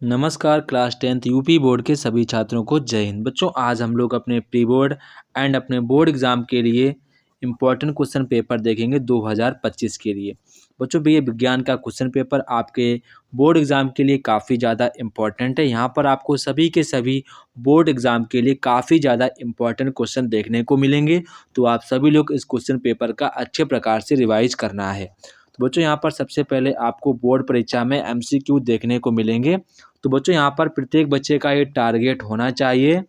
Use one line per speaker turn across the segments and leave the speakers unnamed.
नमस्कार class 10th UP board के सभी छात्रों को जय हिंद। बच्चों, आज हम लोग अपने प्री बोर्ड एंड अपने बोर्ड एग्ज़ाम के लिए इम्पोर्टेंट क्वेश्चन पेपर देखेंगे 2025 के लिए। बच्चों, ये विज्ञान का क्वेश्चन पेपर आपके बोर्ड एग्ज़ाम के लिए काफ़ी ज़्यादा इम्पोर्टेंट है। यहाँ पर आपको सभी के सभी बोर्ड एग्ज़ाम के लिए काफ़ी ज़्यादा इम्पोर्टेंट क्वेश्चन देखने को मिलेंगे। तो आप सभी लोग इस क्वेश्चन पेपर का अच्छे प्रकार से रिवाइज करना है। तो बच्चों, यहाँ पर सबसे पहले आपको बोर्ड परीक्षा में MCQ देखने को मिलेंगे। तो बच्चों, यहाँ पर प्रत्येक बच्चे का ये टारगेट होना चाहिए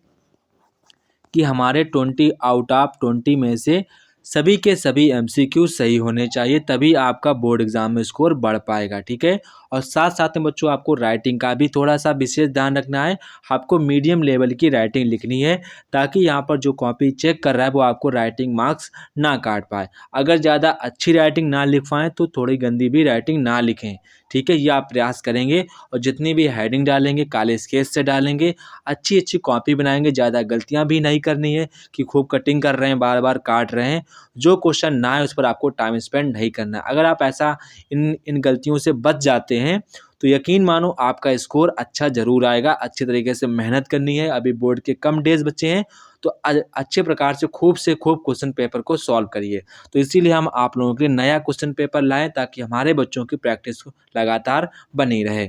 कि हमारे 20 आउट ऑफ 20 में से सभी के सभी MCQ सही होने चाहिए, तभी आपका बोर्ड एग्जाम में स्कोर बढ़ पाएगा। ठीक है। और साथ साथ में बच्चों, आपको राइटिंग का भी थोड़ा सा विशेष ध्यान रखना है। आपको मीडियम लेवल की राइटिंग लिखनी है, ताकि यहाँ पर जो कॉपी चेक कर रहा है वो आपको राइटिंग मार्क्स ना काट पाए। अगर ज़्यादा अच्छी राइटिंग ना लिख पाएँ तो थोड़ी गंदी भी राइटिंग ना लिखें। ठीक है, ये आप प्रयास करेंगे। और जितनी भी हेडिंग डालेंगे काले स्केच से डालेंगे, अच्छी अच्छी कॉपी बनाएंगे। ज़्यादा गलतियाँ भी नहीं करनी है कि खूब कटिंग कर रहे हैं, बार बार काट रहे हैं। जो क्वेश्चन ना है उस पर आपको टाइम स्पेंड नहीं करना है। अगर आप ऐसा इन गलतियों से बच जाते हैं तो यकीन मानो आपका स्कोर अच्छा ज़रूर आएगा। अच्छे तरीके से मेहनत करनी है। अभी बोर्ड के कम डेज बचे हैं, तो अच्छे प्रकार से खूब क्वेश्चन पेपर को सॉल्व करिए। तो इसीलिए हम आप लोगों के लिए नया क्वेश्चन पेपर लाएं, ताकि हमारे बच्चों की प्रैक्टिस लगातार बनी रहे।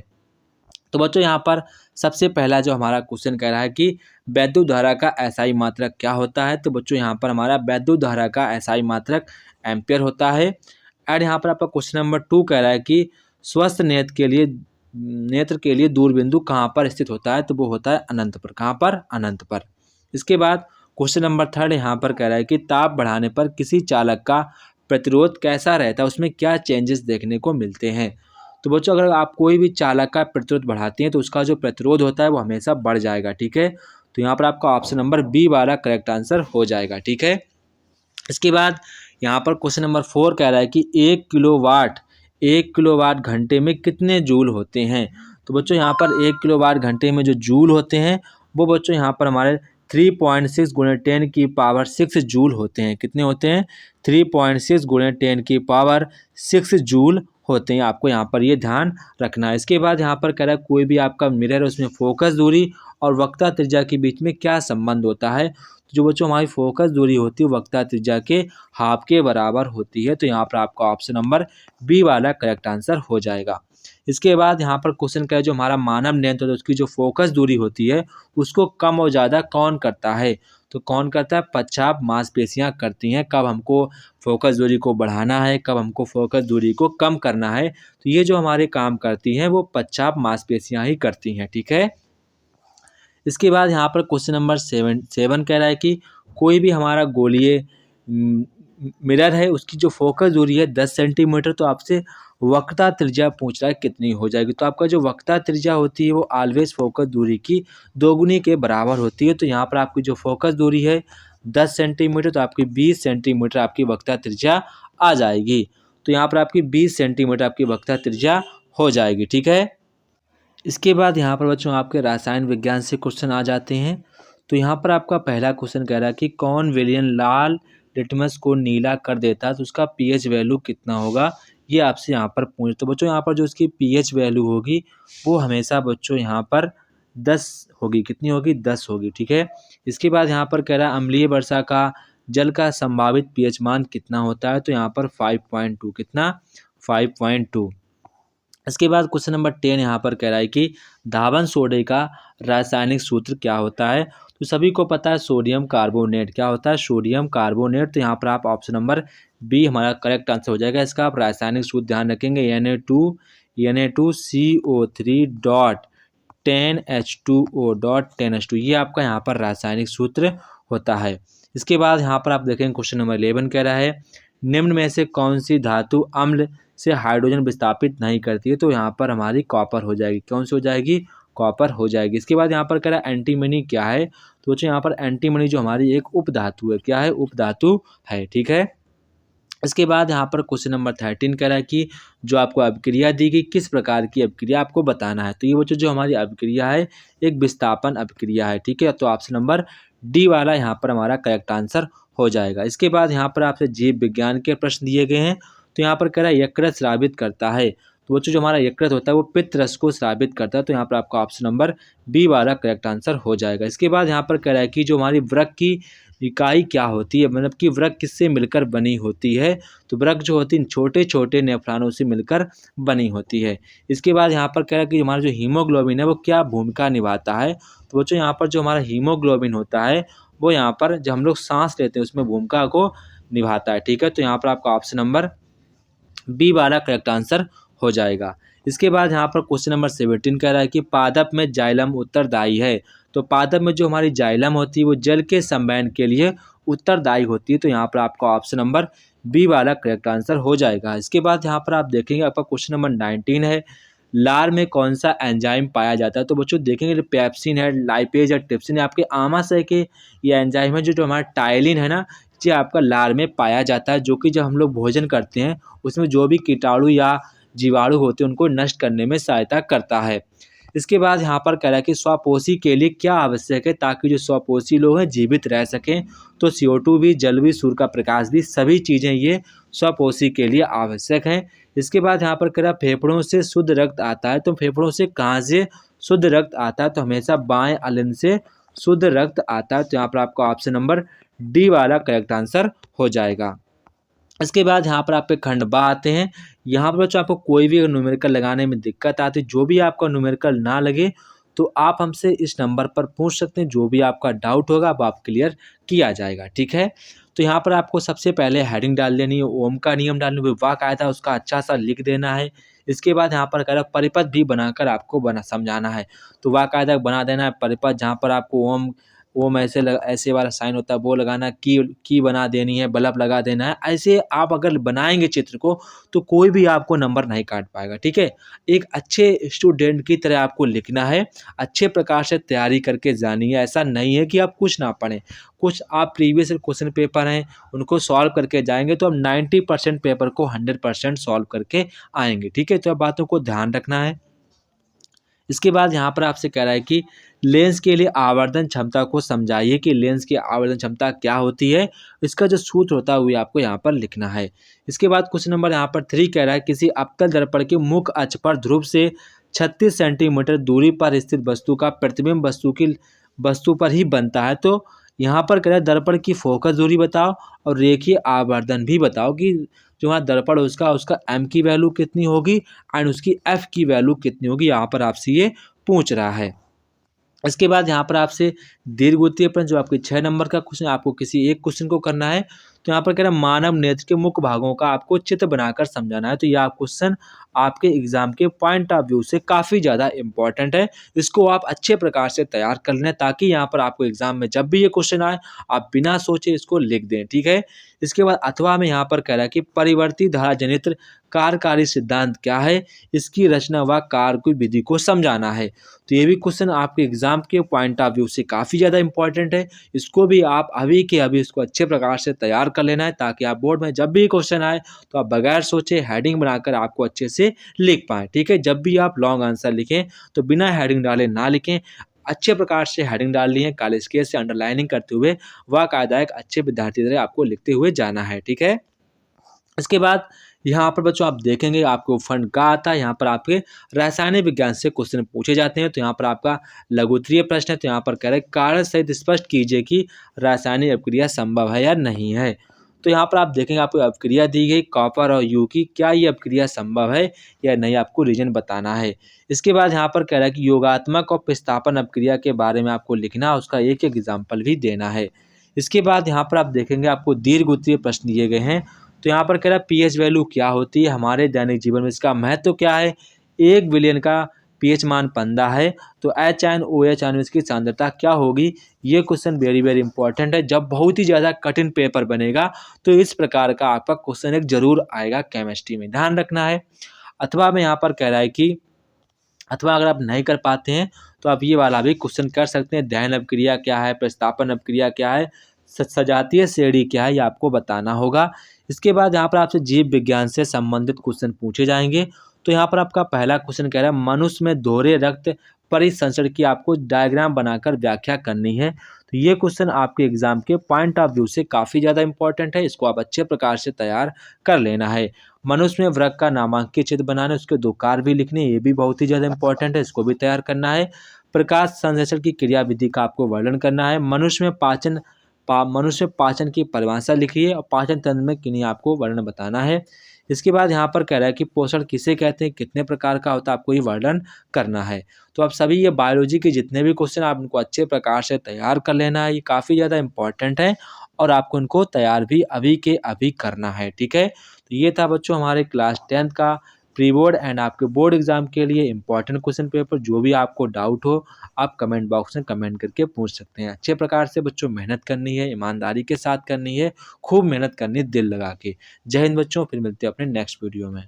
तो बच्चों, यहाँ पर सबसे पहला जो हमारा क्वेश्चन कह रहा है कि वैद्युत धारा का एसआई मात्रक क्या होता है। तो बच्चों, यहाँ पर हमारा वैद्युत धारा का एसआई मात्रक एम्पियर होता है। और यहाँ पर आपका क्वेश्चन नंबर 2 कह रहा है कि स्वस्थ नेत्र के लिए दूरबिंदु कहाँ पर स्थित होता है। तो वो होता है अनंत पर। कहाँ पर? अनंत पर। इसके बाद क्वेश्चन नंबर 3 यहाँ पर कह रहा है कि ताप बढ़ाने पर किसी चालक का प्रतिरोध कैसा रहता है, उसमें क्या चेंजेस देखने को मिलते हैं। तो बच्चों, अगर आप कोई भी चालक का प्रतिरोध बढ़ाते हैं तो उसका जो प्रतिरोध होता है वो हमेशा बढ़ जाएगा। ठीक है। तो यहाँ पर आपका ऑप्शन नंबर बी वाला करेक्ट आंसर हो जाएगा। ठीक है। इसके बाद यहाँ पर क्वेश्चन नंबर 4 कह रहा है कि 1 किलोवाट घंटे में कितने जूल होते हैं। तो बच्चों, यहाँ पर 1 किलोवाट घंटे में जो जूल होते हैं वो बच्चों यहाँ पर हमारे 3.6 गुणे 10 की पावर 6 जूल होते हैं। कितने होते हैं? 3.6 गुणे 10 की पावर 6 जूल होते हैं। आपको यहाँ पर ये ध्यान रखना है। इसके बाद यहाँ पर कह रहा है कोई भी आपका मिरर है, उसमें फोकस दूरी और वक्रता त्रिज्या के बीच में क्या संबंध होता है। तो जो बच्चों हमारी फोकस दूरी होती है वक्रता त्रिज्या के हाफ के बराबर होती है। तो यहाँ पर आपका ऑप्शन नंबर बी वाला करेक्ट आंसर हो जाएगा। इसके बाद यहाँ पर क्वेश्चन का जो हमारा मानव नेत्र है उसकी जो फोकस दूरी होती है उसको कम और ज़्यादा कौन करता है। तो कौन करता है? पश्चाप मांसपेशियाँ करती हैं। कब हमको फोकस दूरी को बढ़ाना है, कब हमको फोकस दूरी को कम करना है, तो ये जो हमारे काम करती हैं वो पश्चाप मांसपेशियाँ ही करती हैं। ठीक है। इसके बाद यहाँ पर क्वेश्चन नंबर 7 कह रहा है कि कोई भी हमारा गोलीय मिरर है, उसकी जो फोकस दूरी है 10 सेंटीमीटर, तो आपसे वक्रता त्रिज्या पूछ रहा है कितनी हो जाएगी। तो आपका जो वक्रता त्रिज्या होती है वो ऑलवेज फोकस दूरी की दोगुनी के बराबर होती है। तो यहाँ पर आपकी जो फोकस दूरी है 10 सेंटीमीटर, तो आपकी 20 सेंटीमीटर आपकी वक्रता त्रिज्या आ जाएगी। तो यहाँ पर आपकी 20 सेंटीमीटर आपकी वक्रता त्रिज्या हो जाएगी। ठीक है। इसके बाद यहाँ पर बच्चों आपके रसायन विज्ञान से क्वेश्चन आ जाते हैं। तो यहाँ पर आपका पहला क्वेश्चन कह रहा है कि कौन विलयन लाल लिटमस को नीला कर देता है, तो उसका पीएच वैल्यू कितना होगा, ये आपसे यहाँ पर पूछ। तो बच्चों, यहाँ पर जो उसकी पीएच वैल्यू होगी वो हमेशा बच्चों यहाँ पर 10 होगी। कितनी होगी? 10 होगी। ठीक है। इसके बाद यहाँ पर कह रहा है अम्लीय वर्षा का जल का संभावित पीएच मान कितना होता है। तो यहाँ पर 5.2। कितना? 5.2। इसके बाद क्वेश्चन नंबर 10 यहाँ पर कह रहा है कि धावन सोडे का रासायनिक सूत्र क्या होता है। तो सभी को पता है सोडियम कार्बोनेट। क्या होता है? Sodium carbonate. तो यहाँ पर आप ऑप्शन नंबर बी हमारा करेक्ट आंसर हो जाएगा। इसका आप रासायनिक सूत्र ध्यान रखेंगे Na2CO3 dot 10H2O dot 10H2, ये आपका यहाँ पर रासायनिक सूत्र होता है। इसके बाद यहाँ पर आप देखेंगे क्वेश्चन नंबर 11 कह रहा है निम्न में से कौन सी धातु अम्ल से हाइड्रोजन विस्थापित नहीं करती है। तो यहाँ पर हमारी कॉपर हो जाएगी। कौन सी हो जाएगी? कॉपर हो जाएगी। इसके बाद यहाँ पर कह रहा है एंटीमनी क्या है। तो बच्चों, यहाँ पर एंटीमनी जो हमारी एक उपधातु है। क्या है? उपधातु है। ठीक है। इसके बाद यहाँ पर क्वेश्चन नंबर 13 कह रहा है कि जो आपको अभिक्रिया दी गई किस प्रकार की अभिक्रिया आपको बताना है। तो ये बच्चों जो हमारी अभिक्रिया है एक विस्थापन अभिक्रिया है। ठीक है। तो ऑप्शन नंबर डी वाला यहाँ पर हमारा करेक्ट आंसर हो जाएगा। इसके बाद यहाँ पर आपसे जीव विज्ञान के प्रश्न दिए गए हैं। तो यहाँ पर कह रहा है यकृत स्रावित करता है। तो बच्चों जो हमारा यकृत होता है वो पित्त रस को स्रावित करता है, तो यहाँ पर आपका ऑप्शन नंबर बी वाला करेक्ट आंसर हो जाएगा। इसके बाद यहाँ पर कह रहा है कि जो हमारी वृक्क की इकाई क्या होती है, मतलब कि वृक्क किससे मिलकर बनी होती है, तो वृक्क जो होती है छोटे छोटे नेफ्रॉनों से मिलकर बनी होती है। इसके बाद यहाँ पर कह रहा है कि हमारा जो हीमोग्लोबिन है वो क्या भूमिका निभाता है, तो बच्चों यहाँ पर जो हमारा हीमोग्लोबिन होता है वो यहाँ पर जब हम लोग सांस लेते हैं उसमें भूमिका को निभाता है। ठीक है, तो यहाँ पर आपका ऑप्शन नंबर बी वाला करेक्ट आंसर हो जाएगा। इसके बाद यहाँ पर क्वेश्चन नंबर 17 कह रहा है कि पादप में जाइलम उत्तरदायी है, तो पादप में जो हमारी जाइलम होती है वो जल के संवहन के लिए उत्तरदायी होती है, तो यहाँ पर आपका ऑप्शन नंबर बी वाला करेक्ट आंसर हो जाएगा। इसके बाद यहाँ पर आप देखेंगे आपका क्वेश्चन नंबर 19 है, लार में कौन सा एंजाइम पाया जाता है, तो बच्चों देखेंगे पेप्सिन है, लाइपेज है, ट्रिप्सिन है, आपके आमाशय के ये एंजाइम है जो हमारा टाइलिन है ना, ये आपका लार में पाया जाता है, जो कि जब हम लोग भोजन करते हैं उसमें जो भी कीटाणु या जीवाणु होते हैं उनको नष्ट करने में सहायता करता है। इसके बाद यहाँ पर कह रहा है कि स्वपोषी के लिए क्या आवश्यक है ताकि जो स्वपोषी लोग हैं जीवित रह सकें, तो CO2 भी, जल भी, सूर्य का प्रकाश भी, सभी चीज़ें ये स्वपोषी के लिए आवश्यक हैं। इसके बाद यहाँ पर कह रहा है फेफड़ों से शुद्ध रक्त आता है, तो फेफड़ों से कहाँ से शुद्ध रक्त आता है, तो हमेशा बाएं अलिंद से शुद्ध रक्त आता है, तो यहाँ पर आपका ऑप्शन नंबर डी वाला करेक्ट आंसर हो जाएगा। इसके बाद यहाँ पर आपके खंड बा आते हैं। यहाँ पर बच्चों आपको कोई भी न्यूमेरिकल लगाने में दिक्कत आती है, जो भी आपका न्यूमेरिकल ना लगे तो आप हमसे इस नंबर पर पूछ सकते हैं, जो भी आपका डाउट होगा वो आप क्लियर किया जाएगा। ठीक है, तो यहाँ पर आपको सबसे पहले हेडिंग डाल देनी है, ओम का नियम डालने वाकायदा उसका अच्छा सा लिख देना है। इसके बाद यहाँ पर कह रहा है परिपथ भी बनाकर आपको समझाना है, तो वाकायदा बना देना है परिपथ, जहाँ पर आपको ओम ऐसे वाला साइन होता है वो लगाना, की बना देनी है, बल्ब लगा देना है। ऐसे आप अगर बनाएंगे चित्र को तो कोई भी आपको नंबर नहीं काट पाएगा। ठीक है, एक अच्छे स्टूडेंट की तरह आपको लिखना है, अच्छे प्रकार से तैयारी करके जानिए। ऐसा नहीं है कि आप कुछ ना पढ़ें, कुछ आप प्रीवियस क्वेश्चन पेपर हैं उनको सॉल्व करके जाएंगे तो आप 90% पेपर को 100% सॉल्व करके आएंगे। ठीक है, तो अब बातों को ध्यान रखना है। इसके बाद यहाँ पर आपसे कह रहा है कि लेंस के लिए आवर्धन क्षमता को समझाइए कि लेंस की आवर्धन क्षमता क्या होती है, इसका जो सूत्र होता है वो आपको यहाँ पर लिखना है। इसके बाद क्वेश्चन नंबर यहाँ पर 3 कह रहा है किसी अवतल दर्पण के मुख्य अक्ष पर ध्रुव से 36 सेंटीमीटर दूरी पर स्थित वस्तु का प्रतिबिंब वस्तु पर ही बनता है, तो यहाँ पर कह रहा है दर्पण की फोकस दूरी बताओ और रेखीय आवर्धन भी बताओ कि जो हमारा दर्पण उसका एम की वैल्यू कितनी होगी एंड उसकी एफ की वैल्यू कितनी होगी, यहाँ पर आपसे ये पूछ रहा है। इसके बाद यहाँ पर आपसे दीर्घवृत्तीय प्रश्न जो आपके 6 नंबर का क्वेश्चन, आपको किसी एक क्वेश्चन को करना है, तो यहाँ पर कह रहा है मानव नेत्र के मुख्य भागों का आपको चित्र बनाकर समझाना है, तो यह क्वेश्चन आपके एग्जाम के पॉइंट ऑफ व्यू से काफ़ी ज़्यादा इंपॉर्टेंट है। इसको आप अच्छे प्रकार से तैयार कर लें ताकि यहाँ पर आपको एग्जाम में जब भी ये क्वेश्चन आए आप बिना सोचे इसको लिख दें। ठीक है, इसके बाद अथवा में यहाँ पर कह रहा है कि परिवर्ती धारा जनित्र कार्यकारी सिद्धांत क्या है, इसकी रचना व कार्य की विधि को समझाना है, तो ये भी क्वेश्चन आपके एग्जाम के पॉइंट ऑफ व्यू से काफ़ी ज़्यादा इंपॉर्टेंट है। इसको भी आप अभी के अभी इसको अच्छे प्रकार से तैयार कर लेना है ताकि आप बोर्ड में जब भी क्वेश्चन आए तो आप बगैर सोचे हेडिंग बनाकर आपको अच्छे से लिख पाएँ। ठीक है, जब भी आप लॉन्ग आंसर लिखें तो बिना हेडिंग डाले ना लिखें, अच्छे प्रकार से हेडिंग डाल ली है, काले स्केल से अंडरलाइनिंग करते हुए वाकायदा एक अच्छे विद्यार्थी तरह आपको लिखते हुए जाना है। ठीक है, इसके बाद यहाँ पर बच्चों आप देखेंगे आपको फंड का आता है, यहाँ पर आपके रासायनिक विज्ञान से क्वेश्चन पूछे जाते हैं, तो यहाँ पर आपका लघुत्तरीय प्रश्न है, तो यहाँ पर कह रहे हैं कारण सहित स्पष्ट कीजिए कि रासायनिक अभिक्रिया संभव है या नहीं है, तो यहाँ पर आप देखेंगे आपको अभिक्रिया दी गई कॉपर और यू की, क्या ये अभिक्रिया संभव है या नहीं, आपको रीजन बताना है। इसके बाद यहाँ पर कह रहा है कि योगात्मक और प्रतिस्थापन अभिक्रिया के बारे में आपको लिखना, उसका एक एग्जाम्पल भी देना है। इसके बाद यहाँ पर आप देखेंगे आपको दीर्घवृत्तीय प्रश्न दिए गए हैं, तो यहाँ पर कह रहा है पीएच वैल्यू क्या होती है हमारे दैनिक जीवन में, इसका महत्व क्या है, 1 बिलियन का पीएच मान 15 है, तो HNOH आयन की सांद्रता क्या होगी। ये क्वेश्चन वेरी वेरी इंपॉर्टेंट है, जब बहुत ही ज़्यादा कठिन पेपर बनेगा तो इस प्रकार का आपका क्वेश्चन एक जरूर आएगा केमिस्ट्री में, ध्यान रखना है। अथवा में यहाँ पर कह रहा है कि अथवा अगर आप नहीं कर पाते हैं तो आप ये वाला भी क्वेश्चन कर सकते हैं, दहन अभिक्रिया क्या है, प्रतिस्थापन अभिक्रिया क्या है, सजातीय श्रेणी क्या है, ये आपको बताना होगा। इसके बाद यहाँ पर आपसे जीव विज्ञान से संबंधित क्वेश्चन पूछे जाएंगे, तो यहाँ पर आपका पहला क्वेश्चन कह रहा है मनुष्य में दोहरे रक्त परिसंचरण की आपको डायग्राम बनाकर व्याख्या करनी है, तो ये क्वेश्चन आपके एग्जाम के पॉइंट ऑफ व्यू से काफ़ी ज़्यादा इंपॉर्टेंट है, इसको आप अच्छे प्रकार से तैयार कर लेना है। मनुष्य में वृक्क का नामांकित चित्र बनाना है, उसके 2 कार्य भी लिखने हैं, ये भी बहुत ही ज़्यादा इंपॉर्टेंट है, इसको भी तैयार करना है। प्रकाश संश्लेषण की क्रियाविधि का आपको वर्णन करना है। मनुष्य में पाचन की परिभाषा लिखिए और पाचन तंत्र में किन्हीं आपको वर्णन बताना है। इसके बाद यहाँ पर कह रहा है कि पोषण किसे कहते हैं, कितने प्रकार का होता है, आपको ये वर्णन करना है। तो आप सभी ये बायोलॉजी के जितने भी क्वेश्चन आप इनको अच्छे प्रकार से तैयार कर लेना है, ये काफ़ी ज़्यादा इंपॉर्टेंट है और आपको इनको तैयार भी अभी के अभी करना है, ठीक है। तो ये था बच्चों हमारे क्लास 10th का प्री बोर्ड एंड आपके बोर्ड एग्जाम के लिए इंपॉर्टेंट क्वेश्चन पेपर। जो भी आपको डाउट हो आप कमेंट बॉक्स में कमेंट करके पूछ सकते हैं। अच्छे प्रकार से बच्चों मेहनत करनी है, ईमानदारी के साथ करनी है, खूब मेहनत करनी है दिल लगा के। जय हिंद बच्चों, फिर मिलते हैं अपने नेक्स्ट वीडियो में।